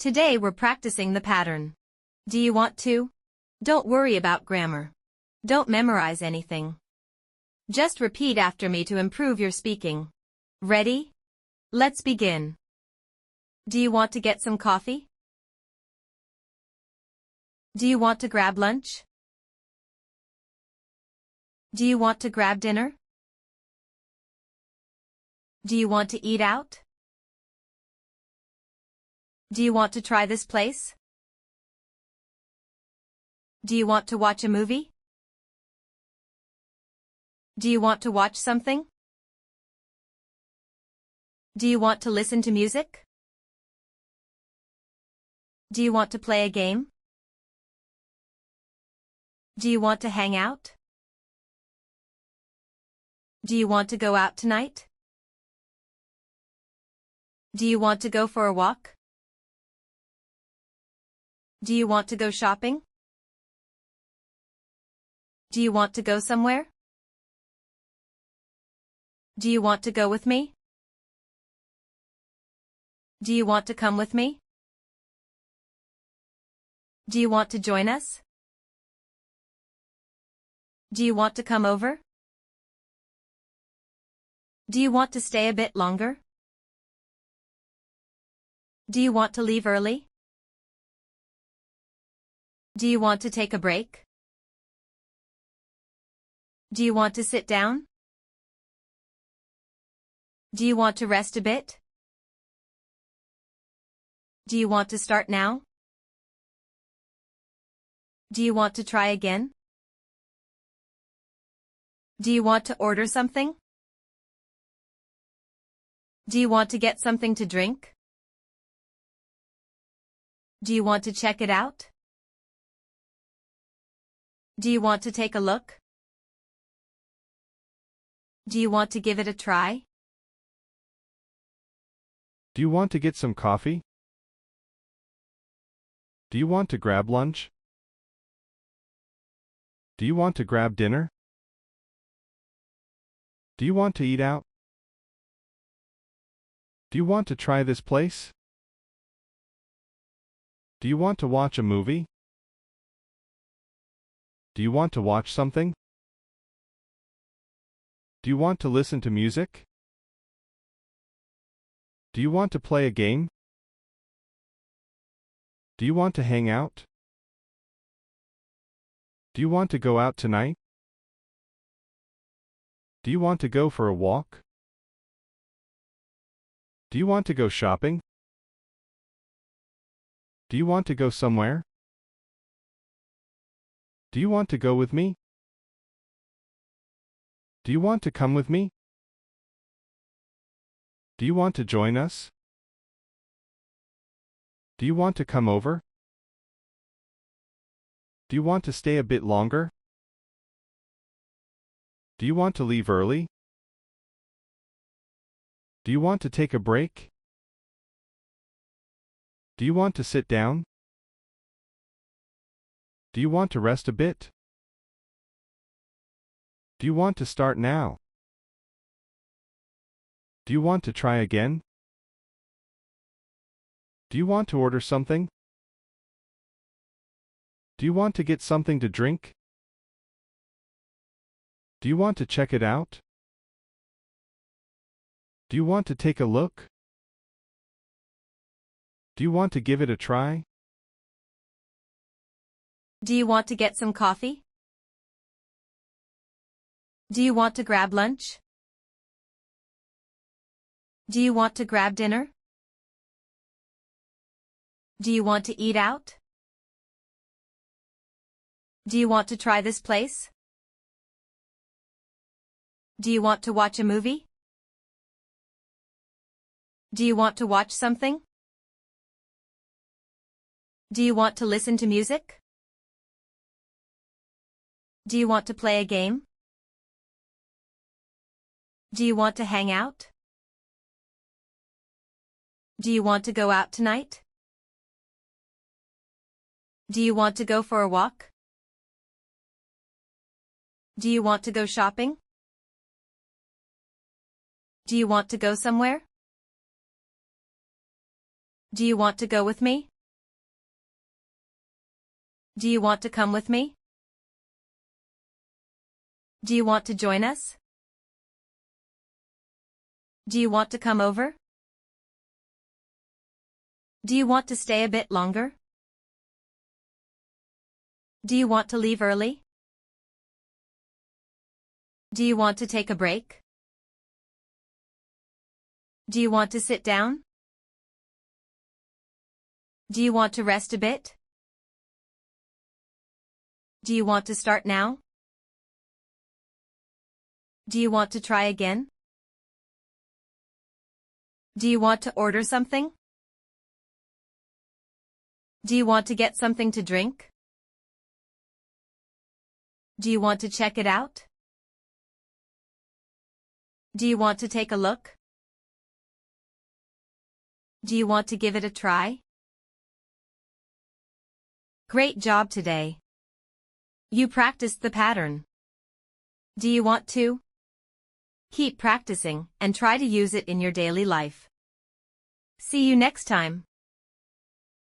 Today we're practicing the pattern. Do you want to? Don't worry about grammar. Don't memorize anything. Just repeat after me to improve your speaking. Ready? Let's begin. Do you want to get some coffee? Do you want to grab lunch? Do you want to grab dinner? Do you want to eat out? Do you want to try this place? Do you want to watch a movie? Do you want to watch something? Do you want to listen to music? Do you want to play a game? Do you want to hang out? Do you want to go out tonight? Do you want to go for a walk? Do you want to go shopping? Do you want to go somewhere? Do you want to go with me? Do you want to come with me? Do you want to join us? Do you want to come over? Do you want to stay a bit longer? Do you want to leave early? Do you want to take a break? Do you want to sit down? Do you want to rest a bit? Do you want to start now? Do you want to try again? Do you want to order something? Do you want to get something to drink? Do you want to check it out? Do you want to take a look? Do you want to give it a try? Do you want to get some coffee? Do you want to grab lunch? Do you want to grab dinner? Do you want to eat out? Do you want to try this place? Do you want to watch a movie? Do you want to watch something? Do you want to listen to music? Do you want to play a game? Do you want to hang out? Do you want to go out tonight? Do you want to go for a walk? Do you want to go shopping? Do you want to go somewhere? Do you want to go with me? Do you want to come with me? Do you want to join us? Do you want to come over? Do you want to stay a bit longer? Do you want to leave early? Do you want to take a break? Do you want to sit down? Do you want to rest a bit? Do you want to start now? Do you want to try again? Do you want to order something? Do you want to get something to drink? Do you want to check it out? Do you want to take a look? Do you want to give it a try? Do you want to get some coffee? Do you want to grab lunch? Do you want to grab dinner? Do you want to eat out? Do you want to try this place? Do you want to watch a movie? Do you want to watch something? Do you want to listen to music? Do you want to play a game? Do you want to hang out? Do you want to go out tonight? Do you want to go for a walk? Do you want to go shopping? Do you want to go somewhere? Do you want to go with me? Do you want to come with me? Do you want to join us? Do you want to come over? Do you want to stay a bit longer? Do you want to leave early? Do you want to take a break? Do you want to sit down? Do you want to rest a bit? Do you want to start now? Do you want to try again? Do you want to order something? Do you want to get something to drink? Do you want to check it out? Do you want to take a look? Do you want to give it a try? Great job today. You practiced the pattern. Do you want to? Keep practicing and try to use it in your daily life. See you next time.